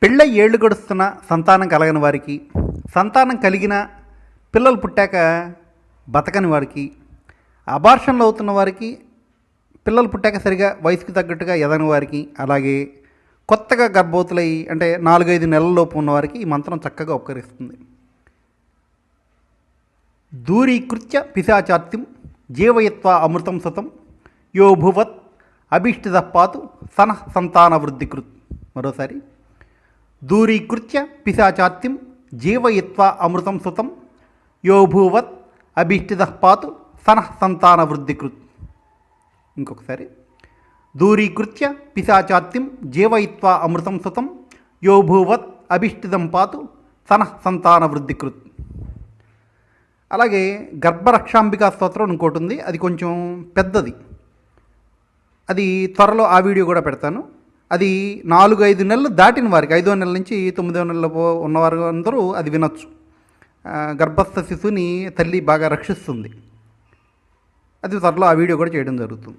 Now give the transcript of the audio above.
పెళ్ళై ఏళ్ళు గడుస్తున్న సంతానం కలగని వారికి, సంతానం కలిగిన పిల్లలు పుట్టాక బతకని వారికి, అబార్షన్లు అవుతున్న వారికి, పిల్లలు పుట్టాక సరిగా వయసుకు తగ్గట్టుగా ఎదగని వారికి, అలాగే కొత్తగా గర్భవతులై అంటే 4-5 నెలలలోపు ఉన్నవారికి ఈ మంత్రం చక్కగా ఉపకరిస్తుంది. దూరీకృత్య పిశాచార్తిం జీవయత్వా అమృతం సతం యో భువత్ అభీష్టిత పాతు సన సంతాన వృద్ధికృత్. మరోసారి, దూరీకృత్య పిశాచార్తిం జీవయత్వా అమృతం సుతం యో భూవత్ అభీష్టిత పాతు సన సంతాన వృద్ధికృత్. ఇంకొకసారి, దూరీకృత్య పిశాచార్తిం జీవయిత్వా అమృతం సుతం యో భూవత్ అభిష్టితం పాతు సన సంతాన వృద్ధికృత్. అలాగే గర్భరక్షాంబికా స్తోత్రం ఇంకోటి ఉంది, అది కొంచెం పెద్దది. అది త్వరలో ఆ వీడియో కూడా పెడతాను. అది 4-5 నెలలు దాటిన వారికి, 5వ నెల నుంచి 9వ నెలలో ఉన్నవారు అందరూ అది వినొచ్చు. గర్భస్థ శిశువుని తల్లి బాగా రక్షిస్తుంది. అది త్వరలో ఆ వీడియో కూడా చేయడం జరుగుతుంది.